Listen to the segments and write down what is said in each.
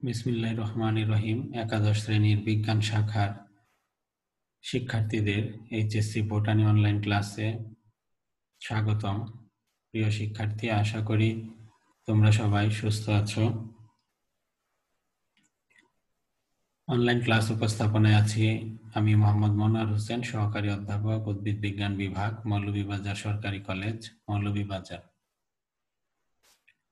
বিসমিল্লাহির রহমানির রহিম। একাদশ শ্রেণীর বিজ্ঞান শাখার শিক্ষার্থীদের এইচএসসি বোটানি অনলাইন ক্লাসে স্বাগতম। প্রিয় শিক্ষার্থী, আশা করি তোমরা সবাই সুস্থ আছো। অনলাইন ক্লাস উপস্থাপনায় আছি আমি মোহাম্মদ মনোয়ার হোসেন, সহকারী অধ্যাপক, উদ্ভিদ বিজ্ঞান বিভাগ, মৌলভীবাজার সরকারি কলেজ, মৌলভীবাজার।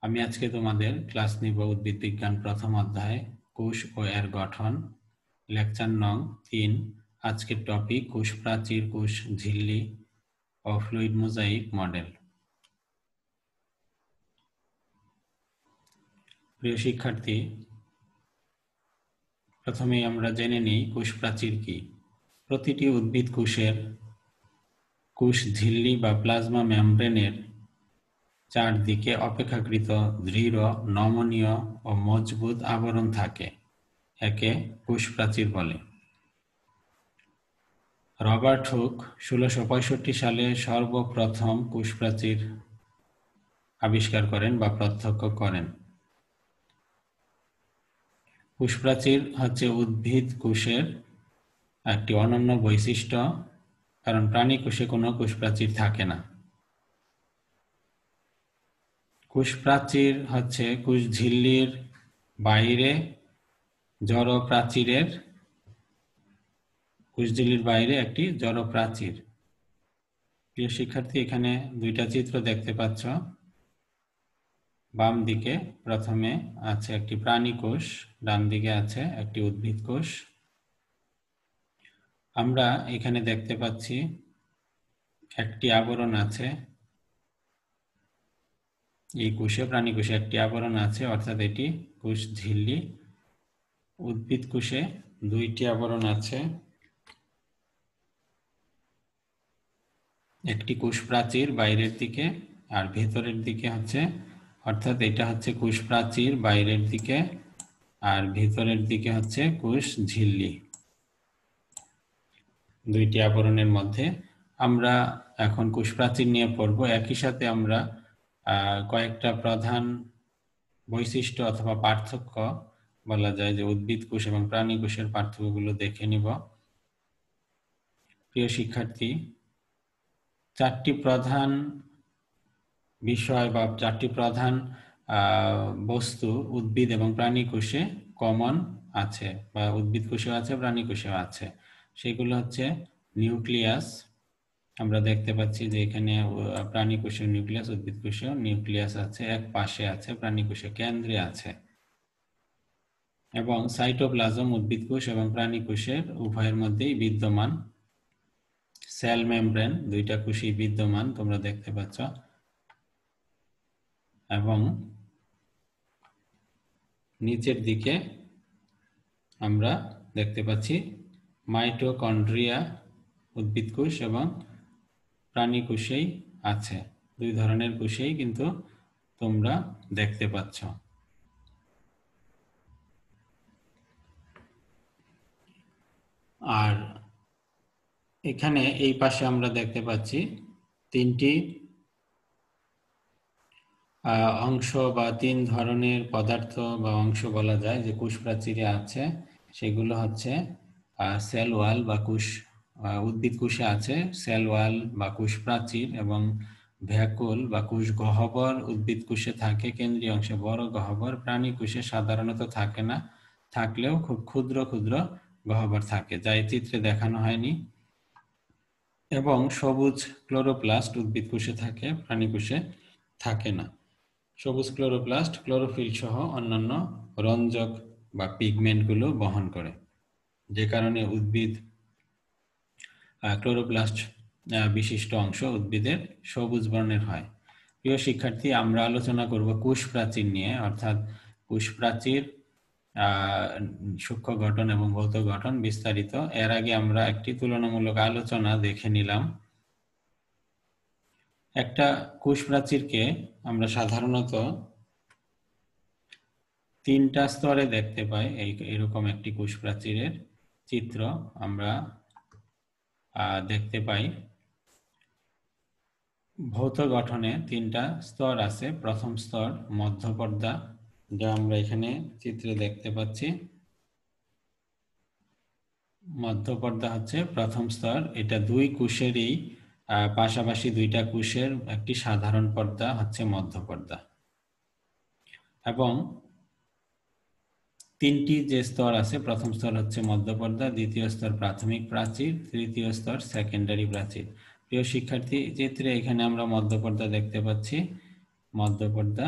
আমি আজকে তোমাদের ক্লাস নিব উদ্ভিদ বিজ্ঞান প্রথম অধ্যায়, কোষ ও এর গঠন, লেকচার নং 3। আজকের টপিক কোষ প্রাচীর, কোষ ঝিল্লি ও ফ্লুইড মোজাইক মডেল। প্রিয় শিক্ষার্থী, প্রথমেই আমরা জেনে নিই কোষ প্রাচীর কি। প্রতিটি উদ্ভিদ কোষের কোষ ঝিল্লি বা প্লাজমা মেমব্রেনের চারদিকে অপেক্ষাকৃত দৃঢ়, নমনীয় ও মজবুত আবরণ থাকে, একে কোষ প্রাচীর বলে। রবার্ট হুক 1665 সালে সর্বপ্রথম কোষ প্রাচীর আবিষ্কার করেন বা প্রত্যক্ষ করেন। কোষ প্রাচীর হচ্ছে উদ্ভিদ কোষের একটি অনন্য বৈশিষ্ট্য, কারণ প্রাণী কোষে কোনো কোষ প্রাচীর থাকে না। কোষ প্রাচীর হচ্ছে কোষ ঝিল্লির বাইরে জড় প্রাচীরের কোষ ঝিল্লির বাইরে একটি জড় প্রাচীর। প্রিয় শিক্ষার্থী, এখানে দুইটা চিত্র দেখতে পাচ্ছ। বাম দিকে প্রথমে আছে একটি প্রাণী কোষ, ডান দিকে আছে একটি উদ্ভিদ কোষ। আমরা এখানে দেখতে পাচ্ছি একটি আবরণ আছে, এই কোষে, প্রাণী কোষে একটি আবরণ আছে, অর্থাৎ এটি কোষ ঝিল্লি। উদ্ভিদ কোষে দুইটি আবরণ আছে, একটি কোষ প্রাচীর বাইরের দিকে আর ভেতরের দিকে হচ্ছে, অর্থাৎ এটা হচ্ছে কোষ প্রাচীর বাইরের দিকে আর ভেতরের দিকে হচ্ছে কোষ ঝিল্লি। দুইটি আবরণের মধ্যে আমরা এখন কোষ প্রাচীর নিয়ে পড়ব। একই সাথে আমরা কয়েকটা প্রধান বৈশিষ্ট্য অথবা পার্থক্য বলা যায় যে উদ্ভিদ কোষ এবং প্রাণী কোষের পার্থক্যগুলো দেখে নিব। প্রিয় শিক্ষার্থী, চারটি প্রধান বিষয় বা চারটি প্রধান বস্তু উদ্ভিদ এবং প্রাণী কোষে কমন আছে, বা উদ্ভিদ কোষেও আছে, প্রাণী কোষেও আছে। সেগুলো হচ্ছে নিউক্লিয়াস। আমরা দেখতে পাচ্ছি যে এখানে প্রাণী কোষের নিউক্লিয়াস, উদ্ভিদ কোষেও নিউক্লিয়াস আছে, এক পাশে আছে, প্রাণী কোষে কেন্দ্রে আছে। এবং সাইটোপ্লাজম উদ্ভিদ কোষ এবং প্রাণী কোষের উভয়ের মধ্যেই বিদ্যমান। সেল মেমব্রেন দুইটা কোষেই বিদ্যমান, তোমরা দেখতে পাচ্ছ। এবং নিচের দিকে আমরা দেখতে পাচ্ছি মাইটোকন্ড্রিয়া উদ্ভিদ কোষ এবং প্রাণী কোষেই আছে। দুই ধরনের কোষেই কিন্তু তোমরা দেখতে পাচ্ছ। আর এখানে এই পাশে আমরা দেখতে পাচ্ছি তিনটি অংশ বা তিন ধরনের পদার্থ বা অংশ বলা যায় যে কোষ প্রাচীরে আছে। সেগুলো হচ্ছে সেল ওয়াল বা কোষ, উদ্ভিদ কোষে আছে সেল ওয়াল বা কোষ প্রাচীর, এবং ভ্যাকুল বা কোষ গহ্বর উদ্ভিদ কোষে থাকে, কেন্দ্রীয় অংশে বড় গহ্বর। প্রাণী কোষে সাধারণত থাকে না, থাকলেও খুব ক্ষুদ্র ক্ষুদ্র গহ্বর থাকে, যা এই চিত্রে দেখানো হয়নি। এবং সবুজ ক্লোরোপ্লাস্ট উদ্ভিদ কোষে থাকে, প্রাণী কোষে থাকে না। সবুজ ক্লোরোপ্লাস্ট ক্লোরোফিল সহ অন্যান্য রঞ্জক বা পিগমেন্টগুলো বহন করে, যে কারণে উদ্ভিদ ক্লোরোপ্লাস্ট বিশিষ্ট অংশ উদ্ভিদের সবুজ বর্ণের হয়। প্রিয় শিক্ষার্থী, আমরা আলোচনা করব কোষ প্রাচীর নিয়ে, অর্থাৎ কোষ প্রাচীর সূক্ষ্ম গঠন এবং ভৌত গঠন বিস্তারিত। এর আগে আমরা একটি তুলনামূলক আলোচনা দেখে নিলাম। একটা কোষ প্রাচীরকে আমরা সাধারণত তিনটা স্তরে দেখতে পাই। এরকম একটি কোষ প্রাচীরের চিত্র আমরা দেখতে পাই। ভৌত গঠনে তিনটা স্তর আছে। প্রথম স্তর মধ্যপর্দা, যা আমরা এখানে চিত্রে দেখতে পাচ্ছি। মধ্যপর্দা হচ্ছে প্রথম স্তর, এটা দুই কোষেরই পাশাপাশি দুইটা কোষের একটি সাধারণ পর্দা হচ্ছে মধ্যপর্দা। এবং তিনটি যে স্তর আছে, প্রথম স্তর হচ্ছে মধ্যপর্দা, দ্বিতীয় স্তর প্রাথমিক প্রাচীর, তৃতীয় স্তর সেকেন্ডারি প্রাচীর। প্রিয় শিক্ষার্থী, চিত্রে এখানে আমরা মধ্যপর্দা দেখতে পাচ্ছি। মধ্যপর্দা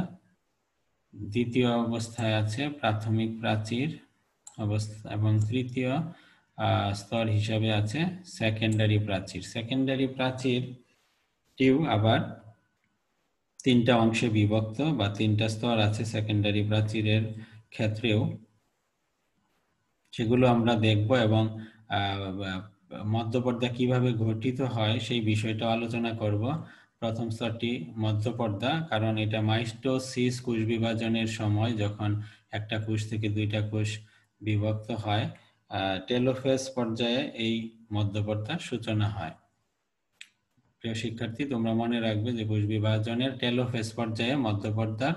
দ্বিতীয় অবস্থায় আছে প্রাথমিক প্রাচীর অবস্থা, এবং তৃতীয় স্তর হিসাবে আছে সেকেন্ডারি প্রাচীর। সেকেন্ডারি প্রাচীরটিও আবার তিনটা অংশে বিভক্ত বা তিনটা স্তর আছে সেকেন্ডারি প্রাচীরের ক্ষেত্রেও, সেগুলো আমরা দেখব। এবং মধ্যপর্দা কিভাবে গঠিত হয় সেই বিষয়টা আলোচনা করব। প্রথম স্তরটি মধ্যপর্দা, কারণ এটা মাইটোসিস কোষ বিভাজনের সময় যখন একটা কোষ থেকে দুইটা কোষ বিভক্ত হয়, টেলোফেজ পর্যায়ে এই মধ্যপর্দার সূচনা হয়। প্রিয় শিক্ষার্থী, তোমরা মনে রাখবে যে কোষ বিভাজনের টেলোফেজ পর্যায়ে মধ্যপর্দার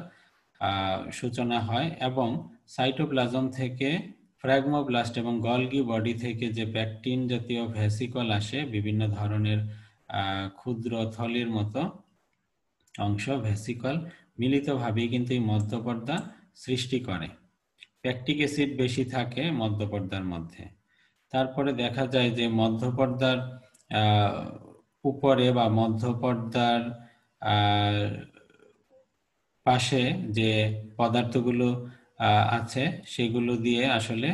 সূচনা হয়, এবং সাইটোপ্লাজম থেকে ফ্র্যাগমোব্লাস্ট এবং গলগি বডি থেকে যে প্যাকটিন জাতীয় ভেসিকল আসে, বিভিন্ন ধরনের ক্ষুদ্র থলির মতো অংশ ভেসিকল মিলিতভাবেই কিন্তু এই মধ্যপর্দা সৃষ্টি করে। প্যাকটিক অ্যাসিড বেশি থাকে মধ্যপর্দার মধ্যে। তারপরে দেখা যায় যে মধ্যপর্দার উপরে বা মধ্যপর্দার পাশে যে পদার্থগুলো আছে সেগুলো দিয়ে আসলে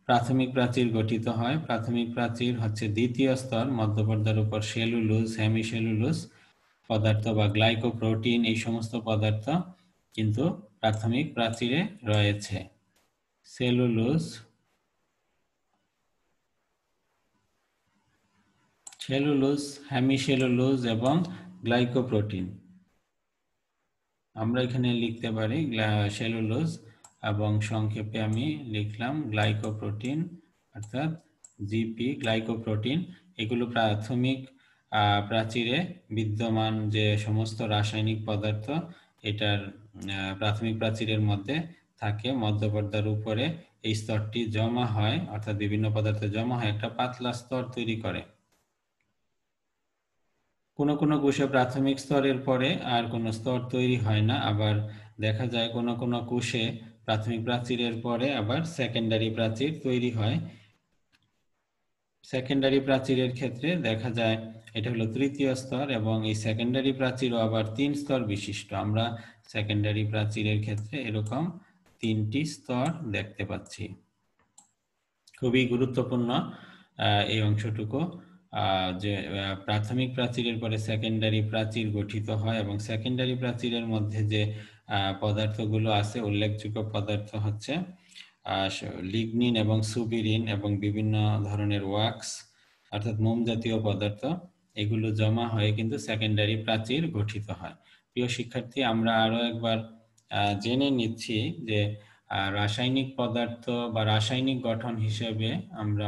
প্রাথমিক প্রাচীর গঠিত হয়। প্রাথমিক প্রাচীর হচ্ছে দ্বিতীয় স্তর। মধ্যপর্দার উপর সেলুলোজ, হেমিসেলুলোজ পদার্থ বা গ্লাইকোপ্রোটিন, এই সমস্ত পদার্থ কিন্তু প্রাথমিক প্রাচীরে রয়েছে। সেলুলোজ, হেমিসেলুলোজ এবং গ্লাইকোপ্রোটিন। আমরা এখানে লিখতে পারি সেলুলোজ, এবং সংক্ষেপে আমি লিখলাম গ্লাইকোপ্রোটিন, অর্থাৎ জিপি গ্লাইকোপ্রোটিন। এগুলো প্রাথমিক প্রাচীরে বিদ্যমান যে সমস্ত রাসায়নিক পদার্থ, এটার প্রাথমিক প্রাচীরের মধ্যে থাকে। মধ্যপর্দার উপরে এই স্তরটি জমা হয়, অর্থাৎ বিভিন্ন পদার্থ জমা হয় একটা পাতলা স্তর তৈরি করে। কোনো কোনো কোষে প্রাথমিক স্তরের পরে আর কোনো স্তর তৈরি হয় না। আবার দেখা যায় কোনো কোনো কোষে প্রাথমিক প্রাচীরের পরে আবার সেকেন্ডারি প্রাচীর তৈরি হয়। সেকেন্ডারি প্রাচীরের ক্ষেত্রে দেখা যায় এটা হলো তৃতীয় স্তর, এবং এই সেকেন্ডারি প্রাচীরও আবার 3 স্তর বিশিষ্ট। আমরা সেকেন্ডারি প্রাচীরের ক্ষেত্রে এরকম 3টি স্তর দেখতে পাচ্ছি। খুবই গুরুত্বপূর্ণ এই অংশটুকু, যে প্রাথমিক প্রাচীরের পরে সেকেন্ডারি প্রাচীর গঠিত হয়, এবং সেকেন্ডারি প্রাচীরের মধ্যে যে পদার্থগুলো আছে, উল্লেখযোগ্য পদার্থ হচ্ছে লিগনিন এবং সুবিরিন এবং বিভিন্ন ধরনের ওয়াক্স, অর্থাৎ মোম জাতীয় পদার্থ, এগুলো জমা হয়ে কিন্তু সেকেন্ডারি প্রাচীর গঠিত হয়। প্রিয় শিক্ষার্থী, আমরা আরো একবার জেনে নিচ্ছি যে রাসায়নিক পদার্থ বা রাসায়নিক গঠন হিসেবে আমরা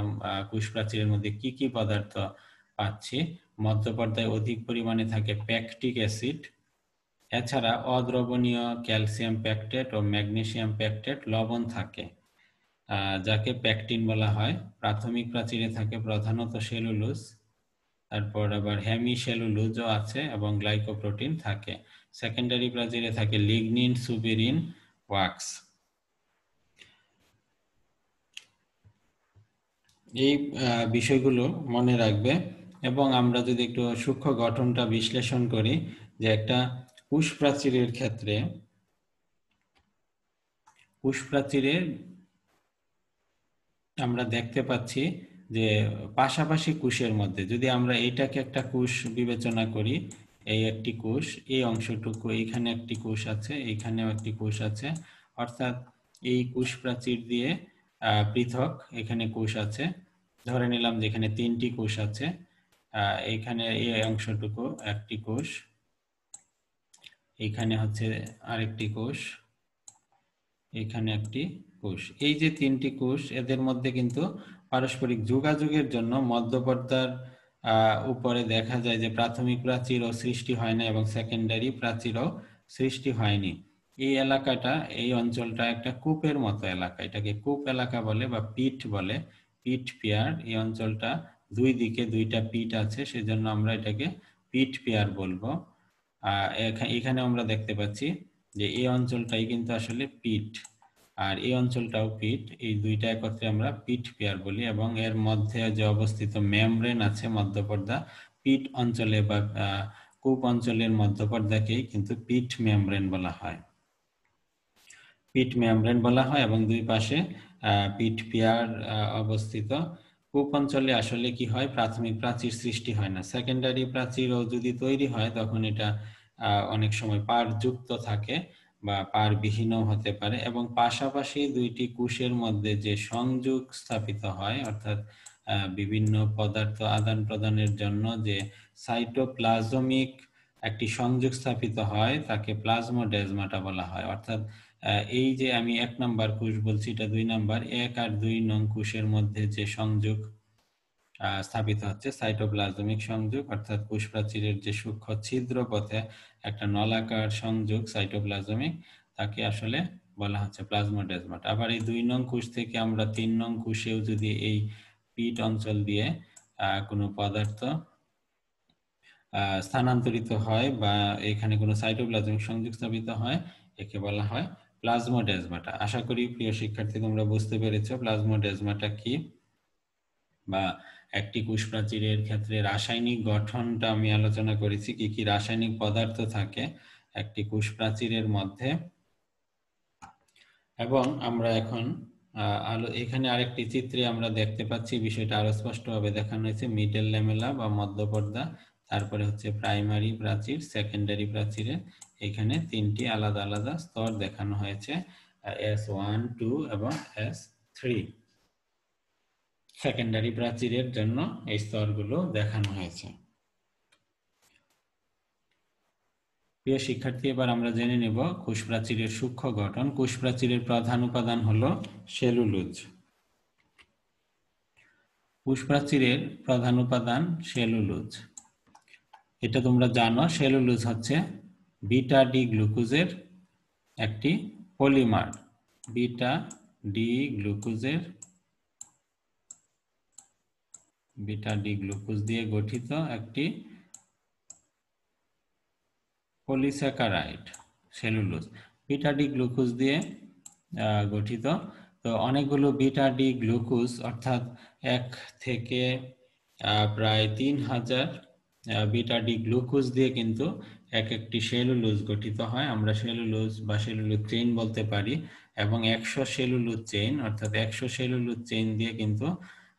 কোষ প্রাচীরের মধ্যে কি কি পদার্থ পাচ্ছি। মধ্যপর্দায় অধিক পরিমাণে থাকে প্যাকটিক অ্যাসিড, এছাড়া অদ্রবণীয় ক্যালসিয়াম প্যাকটেট ও ম্যাগনেসিয়াম প্যাকটেট লবণ থাকে, যাকে প্যাকটিন বলা হয়। প্রাথমিক প্রাচীরে থাকে প্রধানত সেলুলোজ, তারপর আবার হেমিসেলুলোজও আছে এবং গ্লাইকোপ্রোটিন থাকে। সেকেন্ডারি প্রাচীরে থাকে লিগনিন, সুবিরিন, ওয়াক্স। এই বিষয়গুলো মনে রাখবে। এবং আমরা যদি একটু সূক্ষ্ম গঠনটা বিশ্লেষণ করি, যে একটা কোষ প্রাচীরের ক্ষেত্রে কোষ প্রাচীরে আমরা দেখতে পাচ্ছি যে পাশাপাশি কোষের মধ্যে যদি আমরা এইটাকে একটা কোষ বিবেচনা করি, এই একটি কোষ, এই অংশটুকু, এইখানে একটি কোষ আছে, এইখানেও একটি কোষ আছে, অর্থাৎ এই কোষ প্রাচীর দিয়ে পৃথক এখানে কোষ আছে। ধরে নিলাম যে এখানে 3টি কোষ আছে, এইখানে এই অংশটুকু একটি কোষ, এইখানে হচ্ছে আরেকটি কোষ, এখানে একটি কোষ। এই যে 3টি কোষ, এদের মধ্যে কিন্তু পারস্পরিক যোগাযোগের জন্য মধ্যপর্দার উপরে দেখা যায় যে প্রাথমিক প্রাচীরও সৃষ্টি হয় না এবং সেকেন্ডারি প্রাচীরও সৃষ্টি হয়নি। এই এলাকাটা, এই অঞ্চলটা একটা কূপের মতো এলাকা, এটাকে কূপ এলাকা বলে বা পিট বলে, পিট পিয়ার। এই অঞ্চলটা দুই দিকে দুইটা পিট আছে, সেজন্য আমরা এটাকে পিট পিয়ার বলবো। এখানে আমরা দেখতে পাচ্ছি যে এই অঞ্চলটাই কিন্তু আসলে পিট, আর এই অঞ্চলটাও পিট, এই দুইটা একত্রে আমরা পিট পিয়ার বলি। এবং এর মধ্যে যে অবস্থিত মেমব্রেন আছে মধ্যপর্দা, পিট অঞ্চলে বা কূপ অঞ্চলের মধ্যপর্দাকেই কিন্তু পিট মেমব্রেন বলা হয়, পিট মেমব্রেন বলা হয়। এবং দুই পাশে পিট পিয়ার অবস্থিত। কূপ অঞ্চলে আসলে কি হয়, প্রাথমিক প্রাচীর সৃষ্টি হয় না, সেকেন্ডারি প্রাচীরও যদি তৈরি হয় তখন এটা অনেক সময় পাড়যুক্ত থাকে বা পাড়বিহীনও হতে পারে। এবং পাশাপাশি দুইটি কোষের মধ্যে যে সংযোগ স্থাপিত হয়, অর্থাৎ বিভিন্ন পদার্থ আদান প্রদানের জন্য যে সাইটোপ্লাজমিক একটি সংযোগ স্থাপিত হয়, তাকে প্লাজমোডেজমাটা বলা হয়। অর্থাৎ এই যে আমি 1 নাম্বার কোষ বলছি, এটা 2 নাম্বার, 1 আর 2 নং কোষের মধ্যে যে সংযোগ স্থাপিত হচ্ছে, সাইটোপ্লাজমিক সংযোগ, অর্থাৎ কোষ প্রাচীরের যে সূক্ষ্ম ছিদ্র পথে একটা নলাকার সংযোগ সাইটোপ্লাজমিক, তাকে আসলে বলা হচ্ছে প্লাজমোডেজমাটা। আবার এই 2 নং কোষ থেকে আমরা 3 নং কোষেও যদি এই পিট অঞ্চল দিয়ে কোনো পদার্থ স্থানান্তরিত হয় বা এখানে কোনো সাইটোপ্লাজমিক সংযোগ স্থাপিত হয়, একে বলা হয় প্লাজমোডেজমাটা। আশা করি প্রিয় শিক্ষার্থী তোমরা বুঝতে পেরেছো প্লাজমোডেজমাটা কি, বা একটি কোষ প্রাচীরের ক্ষেত্রে রাসায়নিক গঠনটা আমি আলোচনা করেছি, কি কি রাসায়নিক পদার্থ থাকে একটি কোষ প্রাচীরের মধ্যে। এবং আমরা এখন এখানে আরেকটি চিত্রে আমরা দেখতে পাচ্ছি, বিষয়টা আরো স্পষ্টভাবে দেখানো হয়েছে, মিডল ল্যামেলা বা মধ্যপর্দা, তারপরে হচ্ছে প্রাইমারি প্রাচীর, সেকেন্ডারি প্রাচীরে এখানে 3টি আলাদা আলাদা স্তর দেখানো হয়েছে, S1, 2 এবং S3। সেকেন্ডারি প্রাচীরের জন্য এই স্তরগুলো দেখানো হয়েছে। প্রিয় শিক্ষার্থী, এবার আমরা জেনে নেব কোষ প্রাচীরের সূক্ষ্ম গঠন। কোষ প্রাচীরের প্রধান উপাদান হলো সেলুলোজ। কোষ প্রাচীরের প্রধান উপাদান সেলুলোজ। এটা তোমরা জানো, সেলুলোজ হচ্ছে বিটা ডি গ্লুকোজের একটি পলিমার, বিটা ডি গ্লুকোজ দিয়ে গঠিত একটি polysaccharide cellulose, beta D glucose দিয়ে গঠিত। তো অনেকগুলো বিটা ডি গ্লুকোজ, অর্থাৎ 1 থেকে প্রায় 3000 বিটা ডি গ্লুকোজ দিয়ে কিন্তু একটি সেলুলোজ গঠিত হয়। আমরা সেলুলোজ বা সেলুলোজ চেইন বলতে পারি। এবং 100 সেলুলোজ চেইন, অর্থাৎ 100 সেলুলোজ চেইন দিয়ে কিন্তু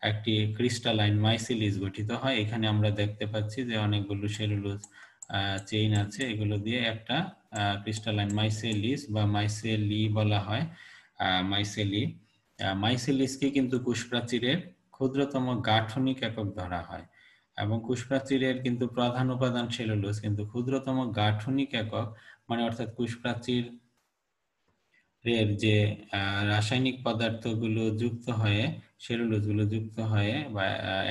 একটি ক্রিস্টালাইন মাইসিলিস গঠিত হয়। এখানে আমরা দেখতে পাচ্ছি যে অনেকগুলো সেলুলোজ চেইন আছে, এগুলো দিয়ে একটা ক্রিস্টালাইন মাইসেলিস বা মাইসেলি বলা হয়, মাইসেলিসকে কিন্তু কোষ প্রাচীরের ক্ষুদ্রতম গাঠনিক একক ধরা হয়। এবং কোষ প্রাচীরের কিন্তু প্রধান উপাদান সেলুলোজ, কিন্তু ক্ষুদ্রতম গাঠনিক একক মানে অর্থাৎ কোষ প্রাচীর এর যে রাসায়নিক পদার্থগুলো যুক্ত হয়ে, সেলুলোজগুলো যুক্ত হয়ে বা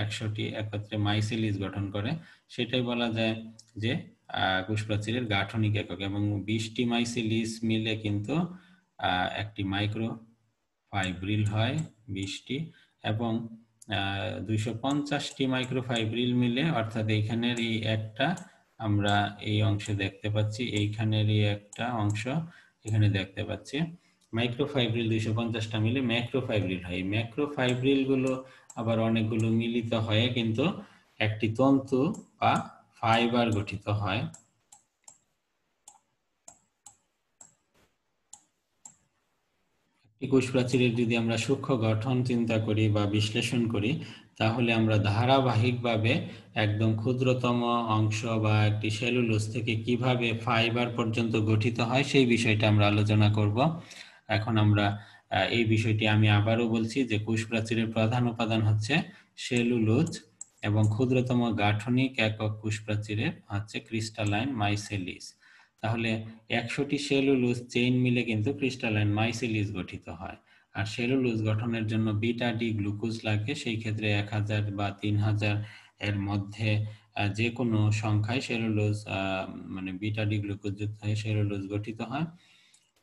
100টি একত্রে মাইসেলিস গঠন করে, সেটাই বলা যায় যে কোষ প্রাচীরের গাঠনিক একক। এবং 20টি মাইসেলিস মিলে কিন্তু একটি মাইক্রো ফাইব্রিল হয় 20টি, এবং 250টি মাইক্রোফাইব্রিল মিলে, অর্থাৎ এইখানের এই একটা আমরা এই অংশে দেখতে পাচ্ছি, এইখানের এই একটা অংশ এখানে দেখতে পাচ্ছি, মাইক্রোফাইব্রিল 250টা মিলে ম্যাক্রোফাইব্রিল হয়। এই ম্যাক্রোফাইব্রিল গুলো আবার অনেকগুলো মিলিত হয়ে কিন্তু একটি তন্তু বা ফাইবার গঠিত হয়। কোষ প্রাচীরের যদি আমরা সূক্ষ্ম গঠন চিন্তা করি বা বিশ্লেষণ করি, তাহলে আমরা ধারাবাহিকভাবে একদম ক্ষুদ্রতম অংশ বা একটি সেলুলোজ থেকে কিভাবে ফাইবার পর্যন্ত গঠিত হয় সেই বিষয়টা আমরা আলোচনা করব। এখন আমরা এই বিষয়টি আমি আবারও বলছি যে কোষ প্রাচীরের প্রধান উপাদান হচ্ছে সেলুলোজ এবং ক্ষুদ্রতম গাঠনিক একক কোষ প্রাচীরের হচ্ছে ক্রিস্টালাইন মাইসেলিস। তাহলে 100টি সেলুলোজ চেইন মিলে কিন্তু ক্রিস্টালাইন মাইসেলিস গঠিত হয়। আর সেলুলোজ গঠনের জন্য বিটা ডি গ্লুকোজ লাগে, সেই ক্ষেত্রে 1000 বা 3000 এর মধ্যে যে কোনো সংখ্যায় সেলুলোজ মানে বিটা ডি গ্লুকোজ যুক্ত হয়ে সেলুলোজ গঠিত হয়।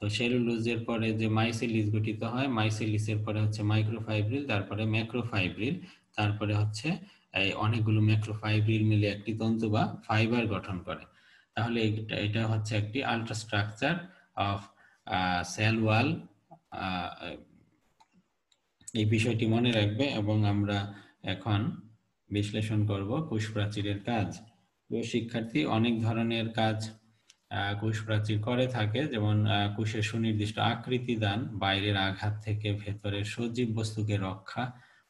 তো সেলুলোজের পরে যে মাইসেলিস গঠিত হয়, মাইসেলিসের পরে হচ্ছে মাইক্রোফাইব্রিল, তারপরে ম্যাক্রোফাইব্রিল, তারপরে হচ্ছে এই অনেকগুলো ম্যাক্রোফাইব্রিল মিলে একটি তন্তু বা ফাইবার গঠন করে। তাহলে এটা হচ্ছে একটি আল্ট্রাস্ট্রাকচার অফ সেল ওয়াল। এই বিষয়টি মনে রাখবে এবং আমরা এখন বিশ্লেষণ করব কোষ প্রাচীরের কাজ। শিক্ষার্থী, অনেক ধরনের কাজ কোষ প্রাচীর করে থাকে, যেমন কোষের সুনির্দিষ্ট আকৃতি দান, বাইরের আঘাত থেকে ভেতরের সজীব বস্তুকে রক্ষা,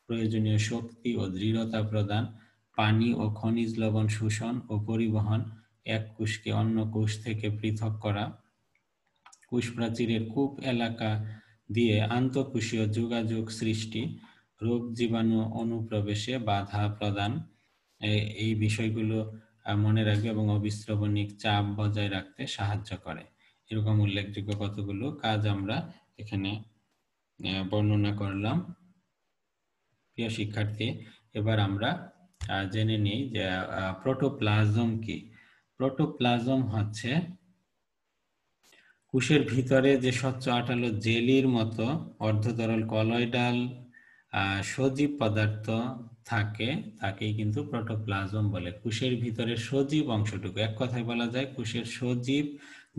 প্রয়োজনীয় শক্তি ও দৃঢ়তা প্রদান, পানি ও খনিজ লবণ শোষণ ও পরিবহন, এক কোষকে অন্য কোষ থেকে পৃথক করা, কোষ প্রাচীরের কূপ এলাকা দিয়ে আন্তঃকোষীয় যোগাযোগ সৃষ্টি, রোগ জীবাণু অনুপ্রবেশে বাধা প্রদান, এই বিষয়গুলো মনে রাখবে এবং অবিশ্রবণিক চাপ বজায় রাখতে সাহায্য করে। এরকম উল্লেখযোগ্য কতগুলো কাজ আমরা এখানে বর্ণনা করলাম। প্রিয় শিক্ষার্থী, এবার আমরা জেনে নিই যে প্রোটোপ্লাজম কি। প্রোটোপ্লাজম হচ্ছে কোষের ভিতরে যে স্বচ্ছ আঠালো জেলির মতো অর্ধতরল কলয়েডাল সজীব পদার্থ থাকে, তাকেই কিন্তু প্রোটোপ্লাজম বলে। কোষের ভিতরে সজীব অংশটুকু, এক কথায় বলা যায় কোষের সজীব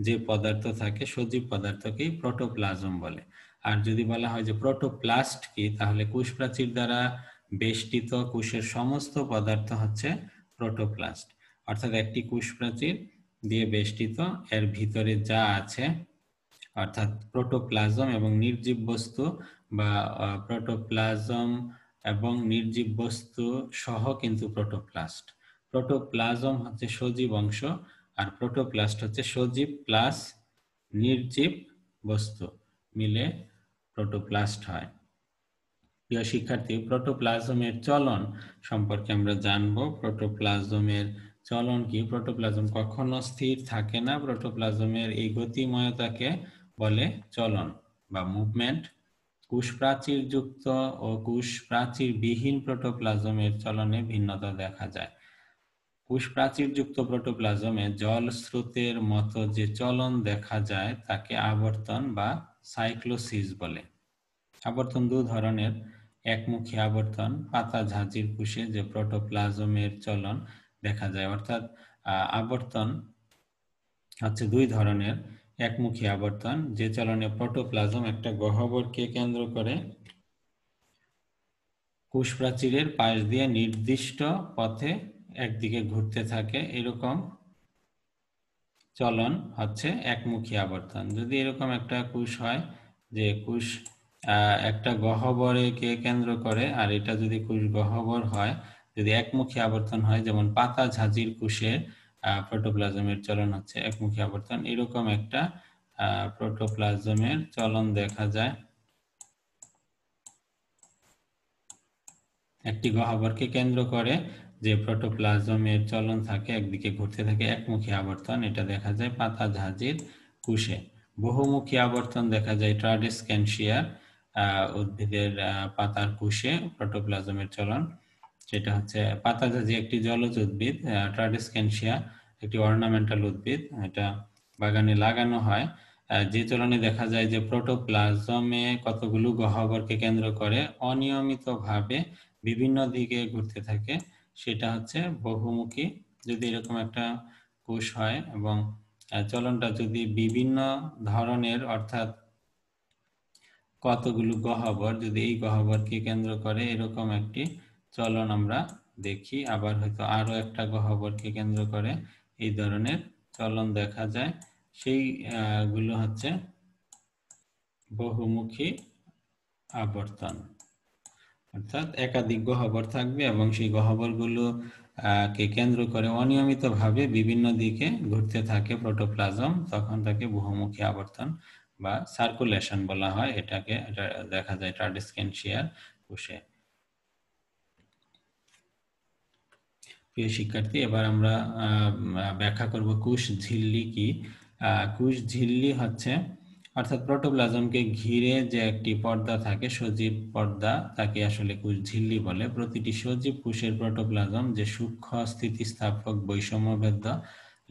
যে পদার্থ থাকে, সজীব পদার্থকেই প্রোটোপ্লাজম বলে। আর যদি বলা হয় যে প্রোটোপ্লাস্ট কি, তাহলে কোষ প্রাচীর দ্বারা বেষ্টিত কোষের সমস্ত পদার্থ হচ্ছে প্রোটোপ্লাস্ট। অর্থাৎ একটি কোষ প্রাচীর দিয়ে বেষ্টিত, এর ভিতরে যা আছে অর্থাৎ প্রোটোপ্লাজম এবং নির্জীব বস্তু বা প্রোটোপ্লাজম এবং নির্জীব বস্তু সহ কিন্তু প্রোটোপ্লাস্ট। প্রোটোপ্লাজম হচ্ছে সজীব অংশ আর প্রোটোপ্লাস্ট হচ্ছে সজীব প্লাস নির্জীব বস্তু মিলে প্রোটোপ্লাস্ট হয়। প্রিয় শিক্ষার্থী, প্রোটোপ্লাজমের চলন সম্পর্কে আমরা জানবো। প্রোটোপ্লাজমের চলন কি? প্রোটোপ্লাজম কখনো স্থির থাকে না। প্রোটোপ্লাজমের এই গতিময়তাকে বলে চলন বা মুভমেন্ট। কোষ প্রাচীর যুক্ত ও কোষ প্রাচীর বিহীন প্রোটোপ্লাজমের চলনে ভিন্নতা দেখা যায়। কোষ প্রাচীর যুক্ত প্রোটোপ্লাজমে জল স্রোতের মতো যে চলন দেখা যায় তাকে আবর্তন বা সাইক্লোসিস বলে। আবর্তন দু ধরনের, একমুখী আবর্তন, পাতা ঝাঁঝির কোষে যে প্রোটোপ্লাজমের চলন দেখা যায়, অর্থাৎ আবর্তন হচ্ছে দুই ধরনের। একমুখী আবর্তন, যে চলনে প্রোটোপ্লাজম একটা গহ্বরকে কেন্দ্র করে কোষ প্রাচীরের পাশ দিয়ে নির্দিষ্ট পথে একদিকে ঘুরতে থাকে, এরকম চলন হচ্ছে একমুখী আবর্তন। যদি এরকম একটা কোষ হয় যে কোষ একটা গহ্বরকে কেন্দ্র করে, আর এটা যদি কোষ গহ্বর হয়, যদি একমুখী আবর্তন হয়, যেমন পাতা ঝাঁঝির কোষে প্রোটোপ্লাজমের চলন হচ্ছে একমুখী আবর্তন, এরকম একটা প্রোটোপ্লাজমের চলন দেখা যায়। একটি গহ্বরকে কেন্দ্র করে যে প্রোটোপ্লাজমের চলন থাকে, একদিকে ঘুরতে থাকে, একমুখী আবর্তন, এটা দেখা যায় পাতা ঝাঁঝির কোষে। বহুমুখী আবর্তন দেখা যায় ট্রাডেস্কেনশিয়ার উদ্ভিদের পাতার কোষে প্রোটোপ্লাজমের চলন। সেটা হচ্ছে পাতা ঝাঁঝি একটি জলজ উদ্ভিদ, ট্রাডেস্কেনশিয়া একটি অর্নামেন্টাল উদ্ভিদ, এটা বাগানে লাগানো হয়। যে চলনে দেখা যায় যে প্রোটোপ্লাজমে কতগুলো গহ্বরকে কেন্দ্র করে অনিয়মিতভাবে বিভিন্ন দিকে ঘুরতে থাকে, সেটা হচ্ছে বহুমুখী। যদি এরকম একটা কোষ হয় এবং চলনটা যদি বিভিন্ন ধরনের, অর্থাৎ কতগুলো গহ্বর, যদি এই গহ্বরকে কেন্দ্র করে এরকম একটি চলন আমরা দেখি, আবার হয়তো আরো একটা গহ্বরকে কেন্দ্র করে এই ধরনের চলন দেখা যায়, সেই গুলো হচ্ছে বহুমুখী আবর্তন। অর্থাৎ একাধিক গহ্বর থাকবে এবং সেই গহ্বরগুলো কে কেন্দ্র করে অনিয়মিতভাবে বিভিন্ন দিকে ঘুরতে থাকে প্রোটোপ্লাজম, তখন তাকে বহুমুখী আবর্তন বা সার্কুলেশন বলা হয়। এটাকে দেখা যায় ট্রাডেস্কেনশিয়ার কোষে। প্রিয় শিক্ষার্থী, এবার আমরা ব্যাখ্যা করব কোষ ঝিল্লি কি। কোষ ঝিল্লি হচ্ছে, অর্থাৎ প্রোটোপ্লাজমকে ঘিরে যে একটি পর্দা থাকে, সজীব পর্দা, তাকে আসলে কোষ ঝিল্লি বলে। প্রতিটি সজীব কোষের প্রোটোপ্লাজম যে সূক্ষ্ম স্থিতিস্থাপক বৈষম্যবেদ্য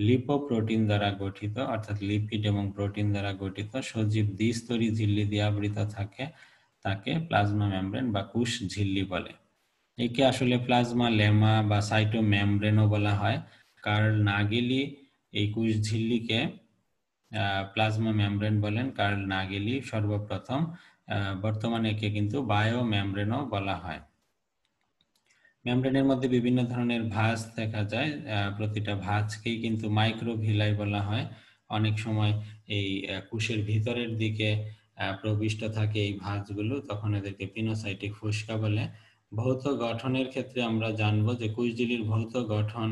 লিপোপ্রোটিন দ্বারা গঠিত, অর্থাৎ লিপিড এবং প্রোটিন দ্বারা গঠিত সজীব দ্বিস্তরী ঝিল্লি দিয়ে আবৃত থাকে, তাকে প্লাজমা মেমব্রেন বা কোষ ঝিল্লি বলে। একে আসলে প্লাজমা লেমা বা সাইটোমেমব্রেনও বলা হয়। কার্ল নাগেলি এই কোষ ঝিল্লিকে প্লাজমা মেমব্রেন বলেন। কার্ল নাগেলি সর্বপ্রথম, বর্তমানে একে কিন্তু বায়ো মেমব্রেনও বলা হয়। মেমব্রেনের মধ্যে বিভিন্ন ধরনের ভাঁজ দেখা যায়, প্রতিটা ভাঁজকেই কিন্তু মাইক্রোভিলাই বলা হয়। অনেক সময় এই কোষের ভিতরের দিকে প্রবিষ্ট থাকে এই ভাঁজগুলো, তখন এদেরকে পিনোসাইটিক ফুসকা বলে। ভৌত গঠনের ক্ষেত্রে আমরা জানবো যে কোষঝিল্লির ভৌত গঠন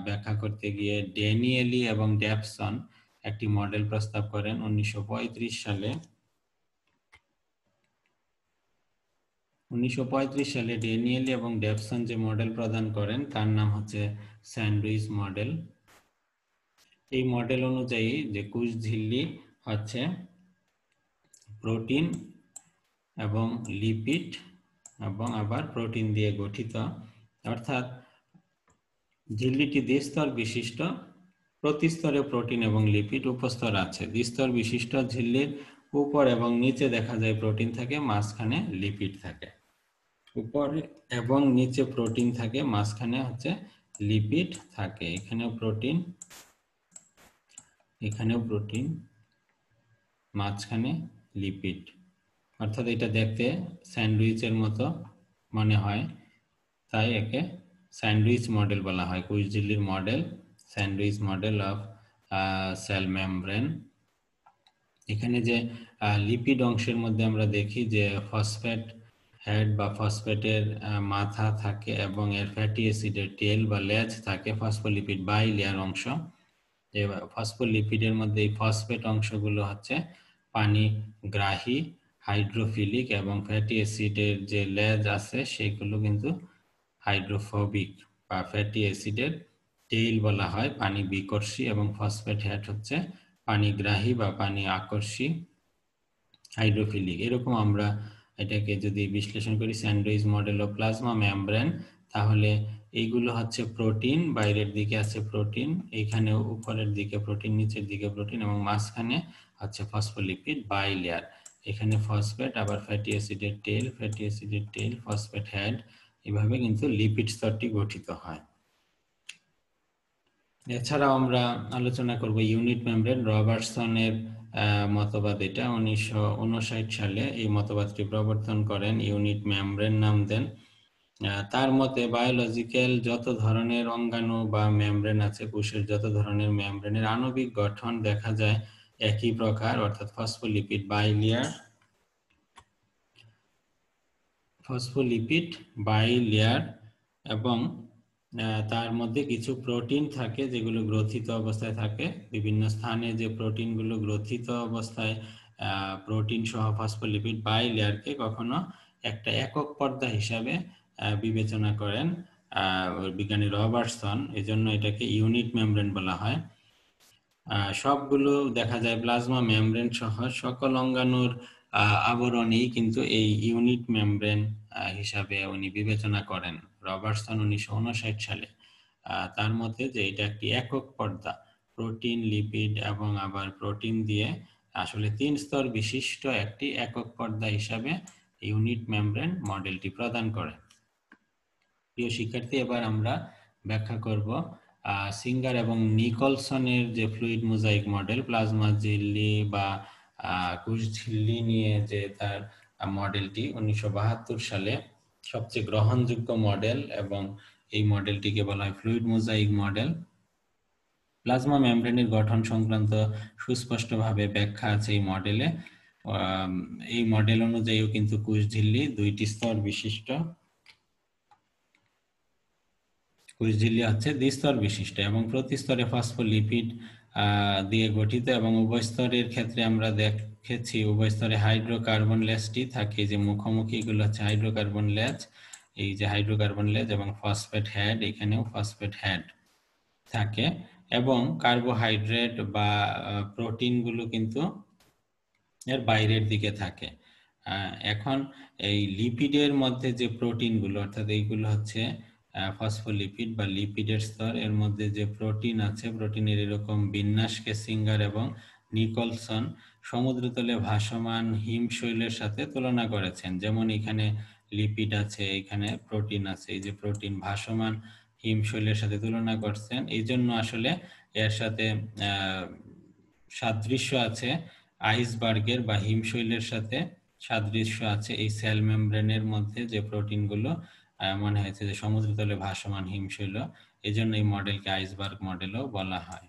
ব্যাখ্যা করতে গিয়ে ড্যানিয়েলি এবং ডেভসন একটি মডেল প্রস্তাব করেন 1935 সালে। 1935 সালে ড্যানিয়েলি এবং ডেভসন যে মডেল প্রদান করেন তার নাম হচ্ছে স্যান্ডউইচ মডেল। এই মডেল অনুযায়ী যে কোষ ঝিল্লি হচ্ছে প্রোটিন এবং লিপিড এবং আবার প্রোটিন দিয়ে গঠিত, অর্থাৎ ঝিল্লিটি দ্বিস্তর বিশিষ্ট। প্রতি স্তরে প্রোটিন এবং লিপিড উপস্তর আছে। দ্বিস্তর বিশিষ্ট ঝিল্লির উপর এবং নিচে দেখা যায় প্রোটিন থাকে, মাঝখানে লিপিড থাকে। উপরে এবং নিচে প্রোটিন থাকে, মাঝখানে হচ্ছে লিপিড থাকে। এখানেও প্রোটিন, এখানেও প্রোটিন, মাঝখানে লিপিড, অর্থাৎ এটা দেখতে স্যান্ডউইচের মতো মনে হয়, তাই একে স্যান্ডউইচ মডেল বলা হয়। কোষ ঝিল্লির model, sandwich model of cell membrane. এখানে যে লিপিড অংশের মধ্যে আমরা দেখি যে ফসফেট হেড বা ফসফেটের মাথা থাকে এবং এর ফ্যাটি অ্যাসিডের টেল বা লেজ থাকে, ফসফোলিপিড বাই লেয়ার অংশ। যে ফসফোলিপিডের মধ্যে এই ফসফেট অংশগুলো হচ্ছে পানি গ্রাহী, হাইড্রোফিলিক, এবং ফ্যাটি অ্যাসিডের যে লেজ আছে সেগুলো কিন্তু হাইড্রোফোবিক বা ফ্যাটি অ্যাসিডের টেইল বলা হয়, পানি বিকর্ষী, এবং ফসফেট হেড হচ্ছে পানি গ্রাহী বা পানি আকর্ষী, হাইড্রোফিলিক। এরকম আমরা এটাকে যদি বিশ্লেষণ করি স্যান্ডউইচ মডেল ও প্লাজমা মেমব্রেন, তাহলে এইগুলো হচ্ছে প্রোটিন, বাইরের দিকে আছে প্রোটিন, এইখানে উপরের দিকে প্রোটিন, নিচের দিকে প্রোটিন, এবং মাঝখানে হচ্ছে ফসফোলিপিড বাই লেয়ার। এখানে ফসফেট, আবার ফ্যাটি অ্যাসিডের টেল, ফ্যাটি অ্যাসিডের টেল, ফসফেট হেড, এভাবে কিন্তু লিপিড স্তরটি গঠিত হয়। এছাড়াও আমরা আলোচনা করব ইউনিট মেমব্রেন। রবার্টসনের মতবাদ এটা। 1959 সালে এই মতবাদটি প্রবর্তন করেন, ইউনিট মেমব্রেন নাম দেন। তার মতে বায়োলজিক্যাল যত ধরনের অঙ্গাণু বা মেমব্রেন আছে, কোষের যত ধরনের মেমব্রেনের আণবিক গঠন দেখা যায় একই প্রকার, অর্থাৎ ফসফোলিপিড বাইলেয়ার, ফসফোলিপিড বাইলেয়ার, এবং তার মধ্যে কিছু প্রোটিন থাকে যেগুলো গ্রথিত অবস্থায় থাকে। বিভিন্ন স্থানে যে প্রোটিনগুলো গ্রথিত অবস্থায়, প্রোটিন সহ ফসফোলিপিড বাইলেয়ারকে কখনো একটা একক পর্দা হিসাবে বিবেচনা করেন বিজ্ঞানী রবার্টসন। এজন্য এটাকে ইউনিট মেমব্রেন বলা হয়। সবগুলো দেখা যায় প্লাজমা মেমব্রেন সহ সকল অঙ্গাণুর আবরণেই কিন্তু এই ইউনিট মেমব্রেন হিসাবে উনি বিবেচনা করেন রবার্টসন 1959 সালে। তার মতে যে এটা একটি একক পর্দা, প্রোটিন, লিপিড এবং আবার প্রোটিন দিয়ে আসলে 3 স্তর বিশিষ্ট একটি একক পর্দা হিসাবে ইউনিট মেমব্রেন মডেলটি প্রদান করে। প্রিয় শিক্ষার্থী, এবার আমরা ব্যাখ্যা করব সিঙ্গার এবং নিকলসনের যে ফ্লুইড মোজাইক মডেল, প্লাজমা ঝিল্লি বা কোষ ঝিল্লি নিয়ে যে তার মডেলটি 1972 সালে সবচেয়ে গ্রহণযোগ্য মডেল, এবং এই মডেলটিকে বলা হয় ফ্লুইড মোজাইক মডেল। প্লাজমা মেমব্রেনের গঠন সংক্রান্ত সুস্পষ্টভাবে ব্যাখ্যা আছে এই মডেলে। এই মডেল অনুযায়ীও কিন্তু কোষ ঝিল্লি 2টি স্তর বিশিষ্ট, কোষ ঝিল্লি হচ্ছে দ্বিস্তর বিশিষ্ট এবং প্রতি স্তরে ফসফোলিপিড দিয়ে গঠিত, এবং উভয় স্তরের ক্ষেত্রে আমরা দেখেছি উভয় স্তরে হাইড্রোকার্বন লেজটি থাকে, যে মুখোমুখি এগুলো হচ্ছে হাইড্রোকার্বন লেজ, এই যে হাইড্রোকার্বন লেজ, এবং ফসফেট হেড, এখানেও ফসফেট হেড থাকে, এবং কার্বোহাইড্রেট বা প্রোটিনগুলো কিন্তু এর বাইরের দিকে থাকে। এখন এই লিপিডের মধ্যে যে প্রোটিনগুলো, অর্থাৎ এইগুলো হচ্ছে ফসফোলিপিড বা লিপিডের স্তর, এর মধ্যে যে প্রোটিন আছে, প্রোটিনের এরকম বিন্যাসকে সিঙ্গার এবং নিকলসন সমুদ্রতলে ভাসমান হিমশৈলের সাথে তুলনা করেছেন। যেমন এখানে লিপিড আছে, এখানে প্রোটিন আছে, এই যে প্রোটিন ভাসমান হিমশৈলের সাথে তুলনা করছেন। এই জন্য আসলে এর সাথে সাদৃশ্য আছে আইসবার্গের বা হিমশৈলের সাথে সাদৃশ্য আছে এই সেল মেমব্রেনের মধ্যে যে প্রোটিনগুলো মনে হয়েছে যে সমুদ্রতলে ভাসমান হিমশৈল, এই জন্য এই মডেলকে আইসবার্গ মডেলও বলা হয়,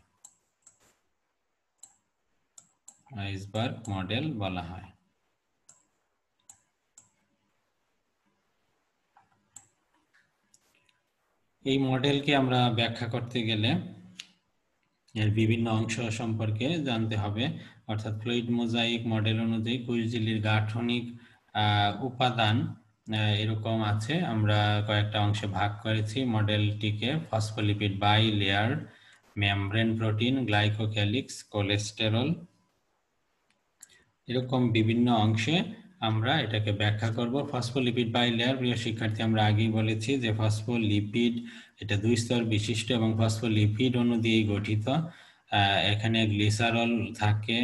আইসবার্গ মডেল বলা হয়। এই মডেলকে আমরা ব্যাখ্যা করতে গেলে এর বিভিন্ন অংশ সম্পর্কে জানতে হবে। অর্থাৎ ফ্লুইড মোজাইক মডেল অনুযায়ী কুশঝিল্লির গাঠনিক উপাদান এরকম আছে। আমরা কয়েকটা অংশে ভাগ করেছি মডেলটিকে। Phospholipid bilayer, membrane protein, glycocalyx, cholesterol, এরকম বিভিন্ন অংশে আমরা এটাকে ব্যাখ্যা করব। ফসফোলিপিড বাই লেয়ার, প্রিয় শিক্ষার্থী, আমরা আগেই বলেছি যে ফসফোলিপিড এটা 2 স্তর বিশিষ্ট এবং ফসফোলিপিড অণু দিয়েই গঠিত। এখানে গ্লিসারল থাকে,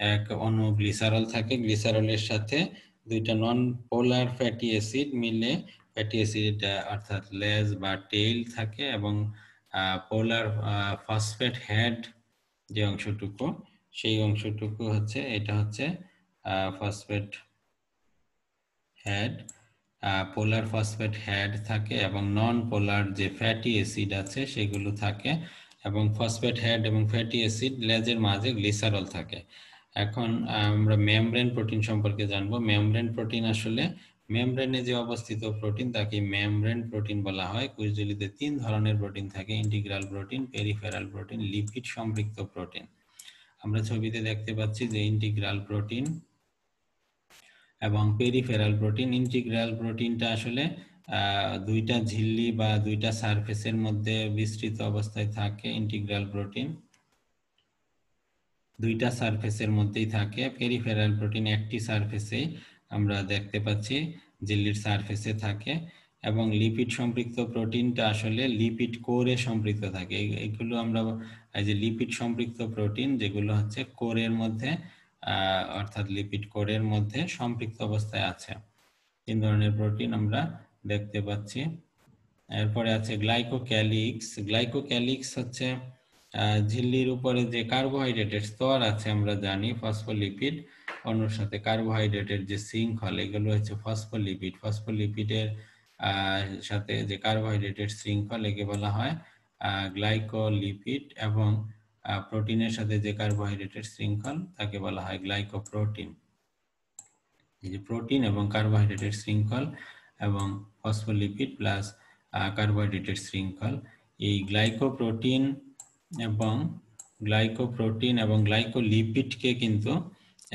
এক অণু গ্লিসারল থাকে, গ্লিসারলের সাথে 2টা নন পোলার ফ্যাটি অ্যাসিড মিলে ফ্যাটি অ্যাসিড অর্থাৎ লেজ বা টেইল থাকে, এবং পোলার ফসফেট হেড যে অংশটুকু, সেই অংশটুকু হচ্ছে, এটা হচ্ছে ফসফেট হেড, পোলার ফসফেট হেড থাকে, এবং নন পোলার যে ফ্যাটি অ্যাসিড আছে সেগুলো থাকে, এবং ফসফেট হেড এবং ফ্যাটি অ্যাসিড লেজের মাঝে গ্লিসারল থাকে। এখন আমরা মেমব্রেন প্রোটিন সম্পর্কে জানবো। মেমব্রেন প্রোটিন আসলে মেমব্রেনে যে অবস্থিত প্রোটিন তাকে মেমব্রেন প্রোটিন বলা হয়। কুশঝিল্লিতে 3 ধরনের প্রোটিন থাকে: integral protein, peripheral protein, lipid সম্পৃক্ত প্রোটিন। আমরা ছবিতে দেখতে পাচ্ছি যে ইন্টিগ্রাল প্রোটিন এবং পেরিফেরাল প্রোটিন। ইন্টিগ্রাল প্রোটিনটা আসলে 2টা ঝিল্লি বা 2টা সারফেসের মধ্যে বিস্তৃত অবস্থায় থাকে। ইন্টিগ্রাল প্রোটিন 2টা সারফেসের মধ্যেই থাকে। পেরিফেরাল প্রোটিন একটি সারফেসেই আমরা দেখতে পাচ্ছি, ঝিল্লির সারফেসে থাকে। এবং লিপিড সম্পৃক্ত প্রোটিনটা আসলে লিপিড কোরে সম্পৃক্ত থাকে। এগুলো আমরা এই যে লিপিড সম্পৃক্ত প্রোটিন যেগুলো হচ্ছে কোরের মধ্যে অর্থাৎ লিপিড কোরের মধ্যে সম্পৃক্ত অবস্থায় আছে। 3 ধরনের প্রোটিন আমরা দেখতে পাচ্ছি। এরপরে আছে গ্লাইকোক্যালিক্স। গ্লাইকোক্যালিক্স হচ্ছে ঝিল্লির উপরে যে কার্বোহাইড্রেটের স্তর আছে, আমরা জানি ফসফোলিপিড অণুর সাথে কার্বোহাইড্রেটের যে শৃঙ্খল, এগুলো হচ্ছে ফসফোলিপিড। ফসফোলিপিডের সাথে যে কার্বোহাইড্রেটের শৃঙ্খল, একে বলা হয় গ্লাইকোলিপিড, এবং প্রোটিনের সাথে যে কার্বোহাইড্রেটের শৃঙ্খল তাকে বলা হয় গ্লাইকোপ্রোটিন। এই যে প্রোটিন এবং কার্বোহাইড্রেটের শৃঙ্খল এবং ফসফোলিপিড প্লাস কার্বোহাইড্রেটের শৃঙ্খল, এই গ্লাইকোপ্রোটিন এবং গ্লাইকোলিপিডকে কিন্তু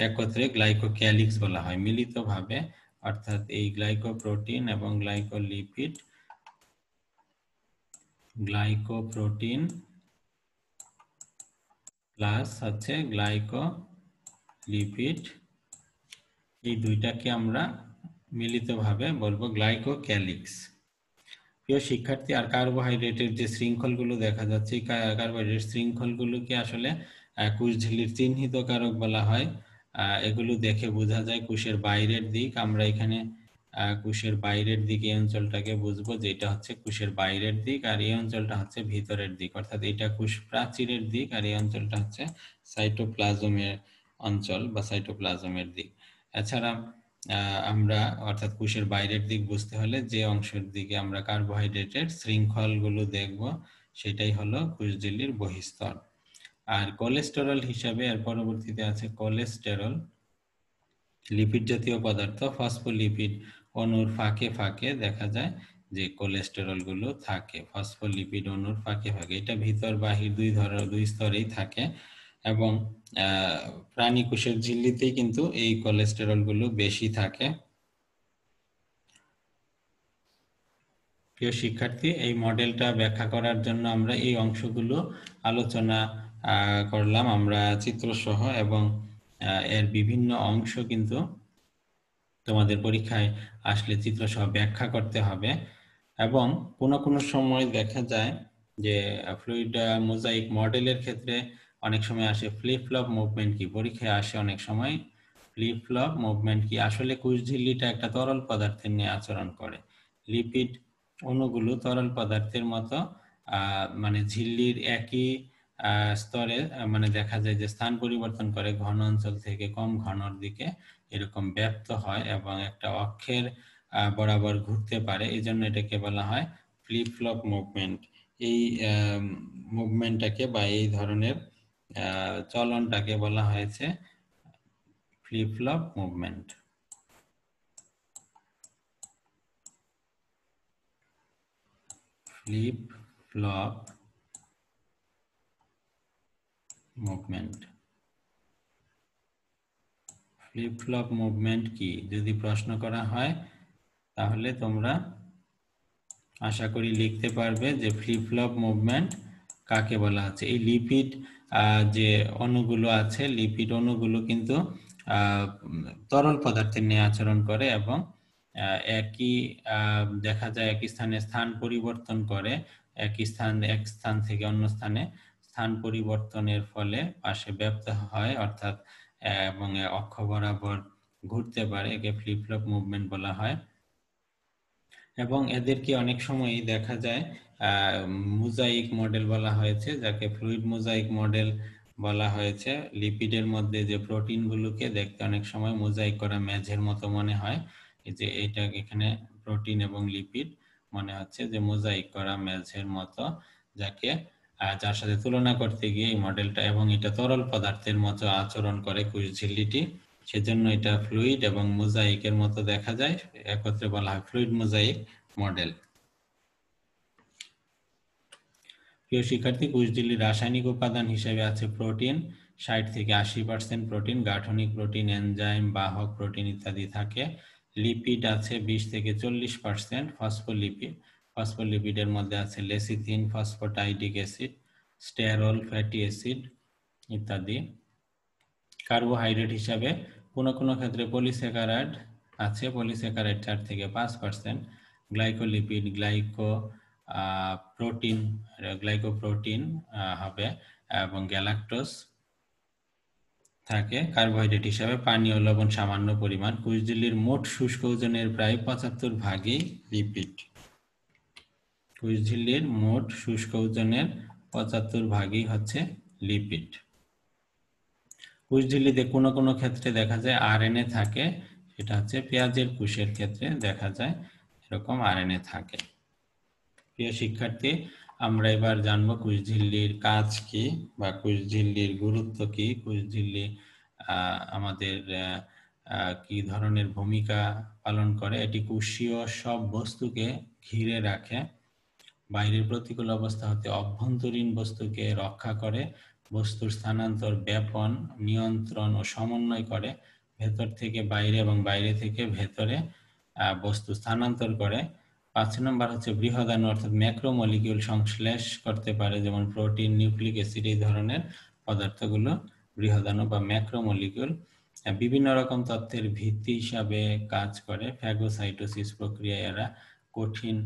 একত্রে গ্লাইকোক্যালিক্স বলা হয় মিলিতভাবে। অর্থাৎ এই গ্লাইকোপ্রোটিন এবং গ্লাইকোপ্রোটিন প্লাস হচ্ছে গ্লাইকোলিপিড, এই দুইটাকে আমরা মিলিতভাবে বলবো গ্লাইকোক্যালিক্স। প্রিয় শিক্ষার্থী, আর কার্বোহাইড্রেটের যে শৃঙ্খলগুলো দেখা যাচ্ছে, কার্বোহাইড্রেট শৃঙ্খলগুলোকে আসলে কোষঝিল্লির চিহ্নিত কারক বলা হয়। এগুলো দেখে বোঝা যায় কোষের বাইরের দিক। আমরা এখানে কোষের বাইরের দিক এই অঞ্চলটাকে বুঝবো যে এটা হচ্ছে কোষের বাইরের দিক, আর এই অঞ্চলটা হচ্ছে ভিতরের দিক। অর্থাৎ এটা কোষ প্রাচীরের দিক, আর এই অঞ্চলটা হচ্ছে সাইটোপ্লাজমের অঞ্চল বা সাইটোপ্লাজমের দিক। এছাড়া আমরা অর্থাৎ কোষের বাইরের দিক বুঝতে হলে যে অংশের দিকে আমরা কার্বোহাইড্রেটের শৃঙ্খলগুলো দেখব সেটাই হলো কোষঝিল্লির বহিঃস্তর। আর কোলেস্টেরল হিসাবে এর পরবর্তীতে আছে কোলেস্টেরল, লিপিড জাতীয় পদার্থ। ফসফোলিপিড অণুর ফাঁকে ফাঁকে দেখা যায় যে কোলেস্টেরল গুলো থাকে। ফসফোলিপিড অণুর ফাঁকে ফাঁকে, এটা ভিতর বাহির দুই স্তরেই থাকে, এবং প্রাণী কোষের ঝিল্লিতেই কিন্তু এই কোলেস্টেরল গুলো বেশি থাকে। প্রিয় শিক্ষার্থী, এই মডেলটা ব্যাখ্যা করার জন্য আমরা এই অংশগুলো আলোচনা করলাম আমরা চিত্রসহ, এবং এর বিভিন্ন অংশ কিন্তু তোমাদের পরীক্ষায় আসলে চিত্রসহ ব্যাখ্যা করতে হবে। এবং কোনো সময় দেখা যায় যে ফ্লুইড মোজাইক মডেলের ক্ষেত্রে অনেক সময় আসে ফ্লিপ ফ্লপ মুভমেন্ট কি, পরীক্ষায় আসে অনেক সময় ফ্লিপ ফ্লপ মুভমেন্ট কি। আসলে কুশঝিল্লিটা একটা তরল পদার্থের নিয়ে আচরণ করে। লিপিড অণুগুলো তরল পদার্থের মতো মানে ঝিল্লির একই স্তরে মানে দেখা যায় যে স্থান পরিবর্তন করে, ঘন অঞ্চল থেকে কম ঘনর দিকে এরকম ব্যাপ্ত হয় এবং একটা অক্ষের বরাবর ঘুরতে পারে। এই জন্য এটাকে বলা হয় ফ্লিপ ফ্লপ মুভমেন্ট। এই মুভমেন্টটাকে বা এই ধরনের চলনটাকে বলা হয়েছে flip flop movement. Flip flop movement. Flip flop movement কি যদি প্রশ্ন করা হয় তাহলে তোমরা আশা করি লিখতে পারবে যে ফ্লিপ ফ্লপ মুভমেন্ট কাকে বলা হচ্ছে। এই লিপিড যে অণুগুলো আছে, লিপিড অণুগুলো কিন্তু তরল পদার্থের নিয়ে আচরণ করে এবং একই দেখা যায় একই স্থানে স্থান পরিবর্তন করে, এক স্থান থেকে অন্য স্থানে স্থান পরিবর্তনের ফলে পাশে ব্যাপ্ত হয় অর্থাৎ এবং অক্ষ বরাবর ঘুরতে পারে, একে ফ্লিপ ফ্লপ মুভমেন্ট বলা হয়। এবং এদেরকে অনেক সময়ই দেখা যায় মোজাইক মডেল বলা হয়েছে, যাকে ফ্লুইড মোজাইক মডেল বলা হয়েছে। লিপিডের মধ্যে যে প্রোটিনগুলোকে দেখতে অনেক সময় মোজাইক করা মেঝের মতো মনে হয়, এই যে এটা এখানে প্রোটিন এবং লিপিড মনে হচ্ছে যে মোজাইক করা মেঝের মতো, যাকে যার সাথে তুলনা করতে গিয়ে এই মডেলটা, এবং এটা তরল পদার্থের মতো আচরণ করে কুশঝিল্লিটি, সেজন্য এটা ফ্লুইড এবং মোজাইকের মতো দেখা যায়, একত্রে বলা হয় ফ্লুইড মোজাইক মডেল। প্রিয় শিক্ষার্থী, কুশঝিল্লির রাসায়নিক উপাদান হিসেবে আছে প্রোটিন, 60 থেকে 80% প্রোটিন, গাঠনিক প্রোটিন, এনজাইম, বাহক প্রোটিন ইত্যাদি থাকে। লিপিড আছে 20 থেকে 40%। ফসফোলিপিড, ফসফোলিপিডের মধ্যে আছে lecithin, phosphatidic acid, sterol, fatty acid ইত্যাদি। কার্বোহাইড্রেট হিসাবে কোনো ক্ষেত্রে পলিস্যাকারাইড আছে, পলিস্যাকারাইড 4 থেকে 5%। গ্লাইকোলিপিড, গ্লাইকোপ্রোটিন হবে এবং গ্যালাক্টোজ থাকে। কার্বোহাইড্রেট হিসাবে পানি ও লবণ সামান্য পরিমাণ। কুশঝিল্লির মোট শুষ্ক ওজনের প্রায় 75 ভাগই লিপিড। কুশঝিল্লির মোট শুষ্ক ওজনের 75 ভাগই হচ্ছে লিপিড। কুশঝিল্লিতে কোনো ক্ষেত্রে দেখা যায় আরএনএ থাকে, সেটা হচ্ছে পেঁয়াজের কুশের ক্ষেত্রে দেখা যায় এরকম আরএনএ থাকে। প্রিয় শিক্ষার্থী, আমরা এবার জানবো কুশঝিল্লির কাজ কি বা কুশঝিল্লির গুরুত্ব কি, কুশঝিল্লি আমাদের কি ধরনের ভূমিকা পালন করে। এটি কোষীয় সব বস্তুকে ঘিরে রাখে, বাইরের প্রতিকূল অবস্থা হতে অভ্যন্তরীণ বস্তুকে রক্ষা করে, বস্তুর স্থানান্তর, ব্যাপন, নিয়ন্ত্রণ ও সমন্বয় করে, ভেতর থেকে বাইরে এবং বাইরে থেকে ভেতরে বস্তু স্থানান্তর করে। 5 নম্বর হচ্ছে বৃহদাণু অর্থাৎ ম্যাক্রোমলিকিউল সংশ্লেষ করতে পারে, যেমন প্রোটিন, নিউক্লিক অ্যাসিড, এই ধরনের পদার্থগুলো বৃহদাণু বা ম্যাক্রোমলিকিউল। বিভিন্ন রকম তথ্যের ভিত্তি হিসাবে কাজ করে। ফ্যাগোসাইটোসিস প্রক্রিয়ায় এরা কঠিন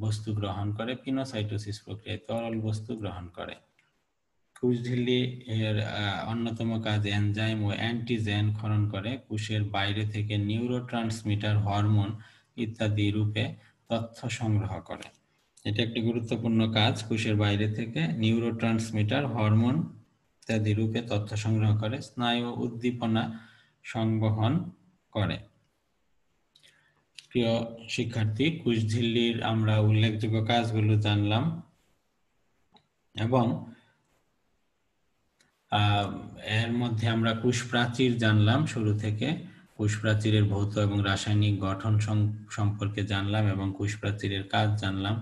বস্তু গ্রহণ করে, পিনোসাইটোসিস প্রক্রিয়ায় তরল বস্তু গ্রহণ করে। কুশঝিল্লি এর অন্যতম কাজ এনজাইম ও অ্যান্টিজেন ক্ষরণ করে, কোষের বাইরে থেকে নিউরোট্রান্সমিটার, হরমোন ইত্যাদি রূপে তথ্য সংগ্রহ করে। এটা একটি গুরুত্বপূর্ণ কাজ, কোষের বাইরে থেকে নিউরোট্রান্সমিটার, হরমোন ইত্যাদি রূপে তথ্য সংগ্রহ করে, স্নায়ু উদ্দীপনা সংবহন করে। প্রিয় শিক্ষার্থী, কুশঝিল্লির আমরা উল্লেখযোগ্য কাজগুলো জানলাম এবং এর মধ্যে আমরা কোষ প্রাচীর জানলাম শুরু থেকে, কোষ প্রাচীরের ভৌত এবং রাসায়নিক গঠন সম্পর্কে জানলাম এবং কোষ প্রাচীরের কাজ জানলাম।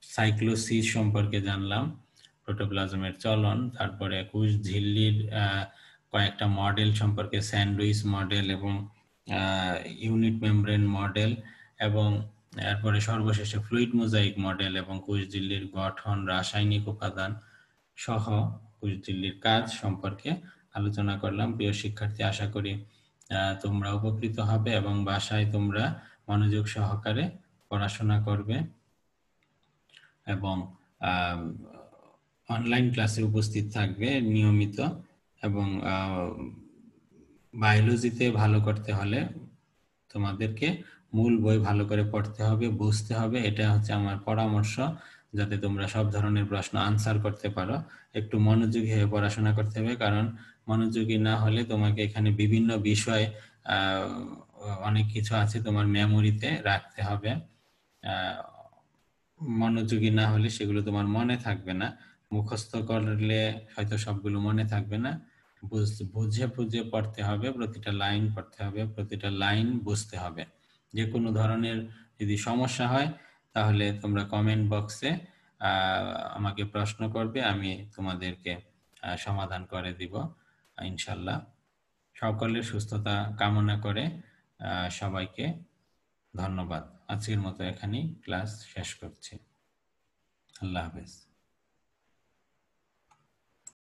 সাইক্লোসিস সম্পর্কে জানলাম, প্রোটোপ্লাজমের চলন, তারপরে কুশঝিল্লির কয়েকটা মডেল সম্পর্কে, স্যান্ডউইচ মডেল এবং ইউনিট মেমব্রেন মডেল, এবং এরপরে সর্বশেষে ফ্লুইড মোজাইক মডেল এবং কুশঝিল্লির গঠন, রাসায়নিক উপাদান সহ কুশঝিল্লির কাজ সম্পর্কে আলোচনা করলাম। প্রিয় শিক্ষার্থী, আশা করি তোমরা উপকৃত হবে এবং বাসায় তোমরা মনোযোগ সহকারে পড়াশোনা করবে এবং অনলাইন ক্লাসে উপস্থিত থাকবে নিয়মিত। এবং বায়োলজিতে ভালো করতে হলে তোমাদেরকে মূল বই ভালো করে পড়তে হবে, বুঝতে হবে। এটা হচ্ছে আমার পরামর্শ, যাতে তোমরা সব ধরনের প্রশ্ন আনসার করতে পারো। একটু মনোযোগী হয়ে পড়াশোনা করতে হবে, কারণ মনোযোগী না হলে তোমাকে এখানে বিভিন্ন বিষয় অনেক কিছু আছে তোমার মেমোরিতে রাখতে হবে। মনোযোগী না হলে সেগুলো তোমার মনে থাকবে না। মুখস্থ করলে হয়তো সবগুলো মনে থাকবে না। বুঝে বুঝে পড়তে হবে, প্রতিটা লাইন পড়তে হবে, প্রতিটা লাইন বুঝতে হবে। যে কোনো ধরনের যদি সমস্যা হয় তাহলে তোমরা কমেন্ট বক্সে আমাকে প্রশ্ন করবে, আমি তোমাদেরকে সমাধান করে দিব ইনশাল্লাহ। সকলের সুস্থতা কামনা করে সবাইকে ধন্যবাদ। আজকের মতো এখানেই ক্লাস শেষ করছি। আল্লাহ হাফেজ।